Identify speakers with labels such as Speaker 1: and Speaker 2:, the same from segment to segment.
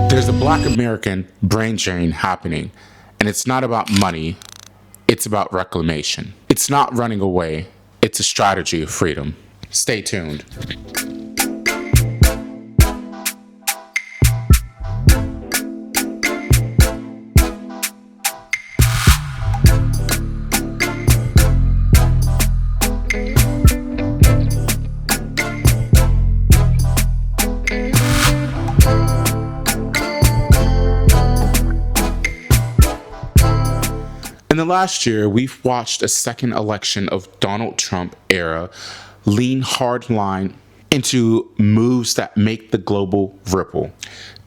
Speaker 1: There's a Black American brain drain happening, and it's not about money, it's about reclamation. It's not running away, it's a strategy of freedom. Stay tuned. In the last year, we've watched a second election of Donald Trump era lean hardline into moves that make the global ripple.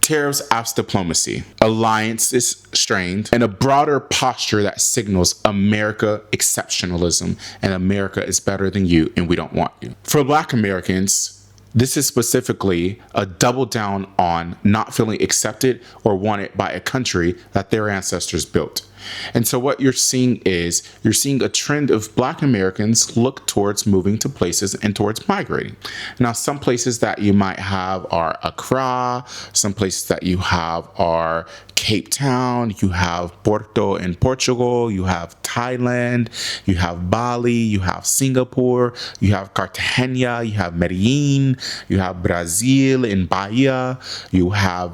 Speaker 1: Tariffs as diplomacy, alliances strained, and a broader posture that signals America exceptionalism and America is better than you and we don't want you. For Black Americans, this is specifically a double down on not feeling accepted or wanted by a country that their ancestors built. And so what you're seeing a trend of Black Americans look towards moving to places and towards migrating. Now, some places that you might have are Accra, some places that you have are Cape Town, you have Porto in Portugal, you have Thailand, you have Bali, you have Singapore, you have Cartagena, you have Medellin, you have Brazil in Bahia, you have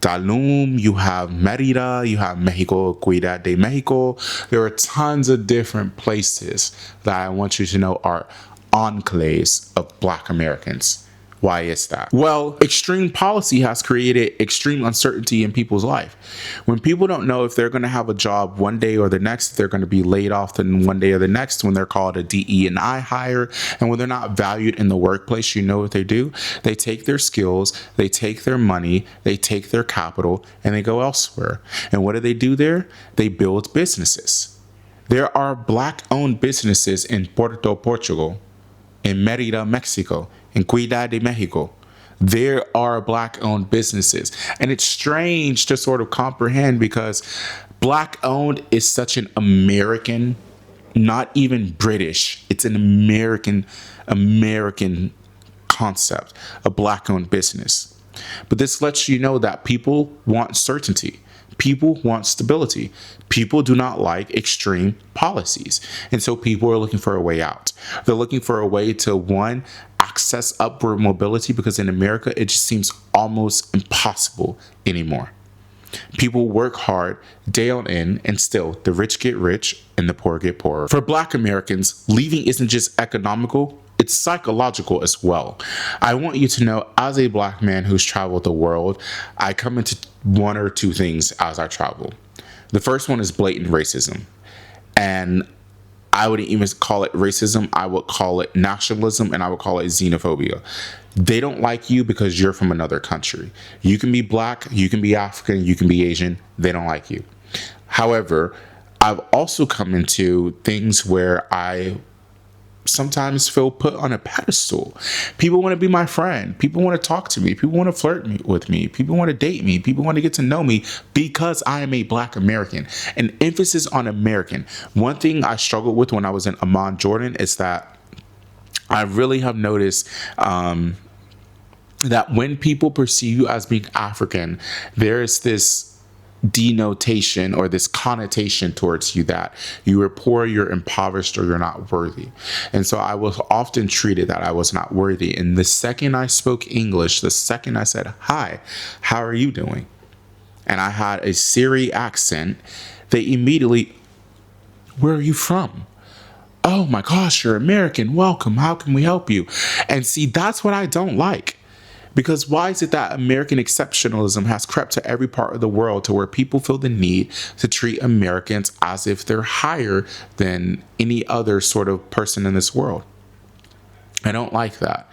Speaker 1: Tulum, you have Merida, you have Mexico, Ciudad de Mexico. There are tons of different places that I want you to know are enclaves of Black Americans. Why is that? Well, extreme policy has created extreme uncertainty in people's life. When people don't know if they're going to have a job one day or the next, they're going to be laid off then one day or the next, when they're called a DE&I hire, and when they're not valued in the workplace, you know what they do? They take their skills, they take their money, they take their capital, and they go elsewhere. And what do they do there? They build businesses. There are Black-owned businesses in Porto, Portugal, in Merida, Mexico, in Ciudad de Mexico. There are Black-owned businesses. And it's strange to sort of comprehend because Black-owned is such an American, not even British. It's an American concept, a Black-owned business. But this lets you know that people want certainty. People want stability. People do not like extreme policies. And so people are looking for a way out. They're looking for a way to, one, access upward mobility, because in America, it just seems almost impossible anymore. People work hard day on end, and still the rich get rich and the poor get poorer. For Black Americans, leaving isn't just economical, it's psychological as well. I want you to know, as a Black man who's traveled the world, I come into one or two things as I travel. The first one is blatant racism. And I wouldn't even call it racism. I would call it nationalism, and I would call it xenophobia. They don't like you because you're from another country. You can be Black, you can be African, you can be Asian. They don't like you. However, I've also come into things where I sometimes feel put on a pedestal. People want to be my friend. People want to talk to me. People want to flirt with me. People want to date me. People want to get to know me because I am a Black American. An emphasis on American. One thing I struggled with when I was in Amman, Jordan, is that I really have noticed that when people perceive you as being African, there is this denotation or this connotation towards you that you are poor, you're impoverished, or you're not worthy. And so I was often treated that I was not worthy. And the second I spoke English, the second I said, "Hi, how are you doing?" and I had a Siri accent, they immediately, "Where are you from?" "Oh my gosh, you're American. Welcome. How can we help you?" And see, that's what I don't like. Because why is it that American exceptionalism has crept to every part of the world to where people feel the need to treat Americans as if they're higher than any other sort of person in this world? I don't like that.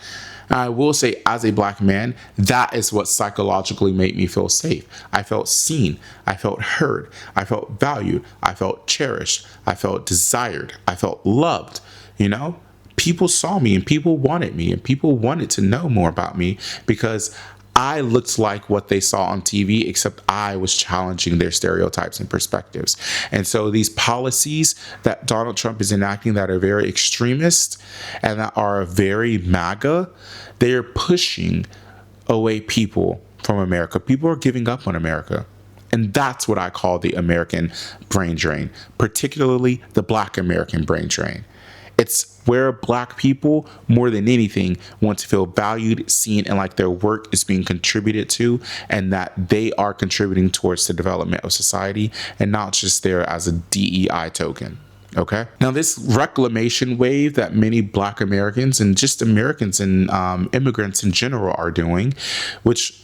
Speaker 1: I will say, as a Black man, that is what psychologically made me feel safe. I felt seen. I felt heard. I felt valued. I felt cherished. I felt desired. I felt loved. You know? People saw me and people wanted me and people wanted to know more about me because I looked like what they saw on TV, except I was challenging their stereotypes and perspectives. And so these policies that Donald Trump is enacting that are very extremist and that are very MAGA, they are pushing away people from America. People are giving up on America. And that's what I call the American brain drain, particularly the Black American brain drain. It's where Black people, more than anything, want to feel valued, seen, and like their work is being contributed to, and that they are contributing towards the development of society and not just there as a DEI token. Okay. Now, this reclamation wave that many Black Americans and just Americans and immigrants in general are doing, which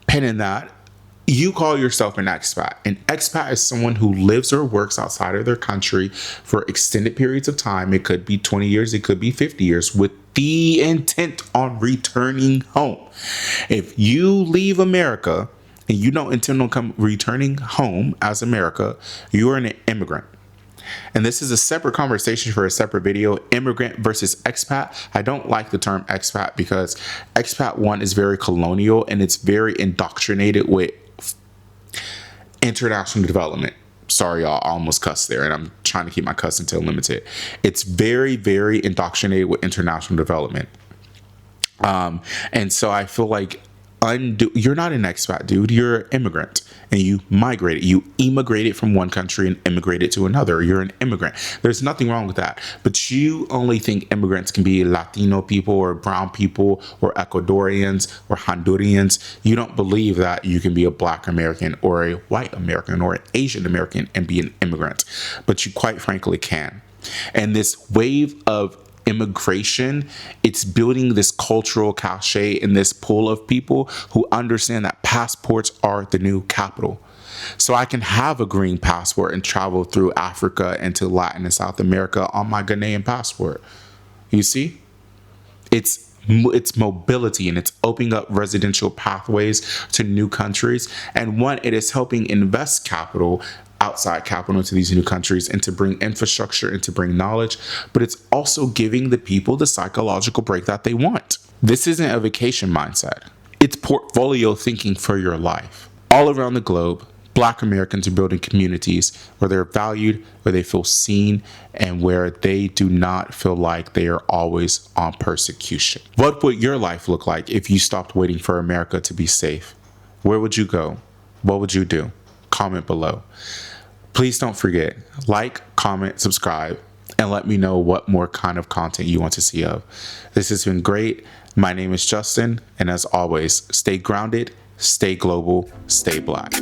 Speaker 1: pen in that, you call yourself an expat. An expat is someone who lives or works outside of their country for extended periods of time. It could be 20 years, it could be 50 years, with the intent on returning home. If you leave America and you don't intend on returning home as America, you are an immigrant. And this is a separate conversation for a separate video, immigrant versus expat. I don't like the term expat because expat, one, is very colonial and it's very indoctrinated with international development. Sorry, y'all, I almost cussed there, and I'm trying to keep my cussing to limited. It's very, very indoctrinated with international development. And so I feel like you're not an expat, dude. You're an immigrant, and you migrated. You immigrated from one country and immigrated to another. You're an immigrant. There's nothing wrong with that. But you only think immigrants can be Latino people or brown people or Ecuadorians or Hondurans. You don't believe that you can be a Black American or a white American or an Asian American and be an immigrant. But you quite frankly can. And this wave of immigration, it's building this cultural cachet in this pool of people who understand that passports are the new capital. So I can have a green passport and travel through Africa and to Latin and South America on my Ghanaian passport. You see? It's mobility, and it's opening up residential pathways to new countries. And one, it is helping invest capital, outside capital, into these new countries and to bring infrastructure and to bring knowledge, but it's also giving the people the psychological break that they want. This isn't a vacation mindset. It's portfolio thinking for your life. All around the globe, Black Americans are building communities where they're valued, where they feel seen, and where they do not feel like they are always on persecution. What would your life look like if you stopped waiting for America to be safe? Where would you go? What would you do? Comment below. Please don't forget, like, comment, subscribe, and let me know what more kind of content you want to see of. This has been great. My name is Justin, and as always, stay grounded, stay global, stay Black.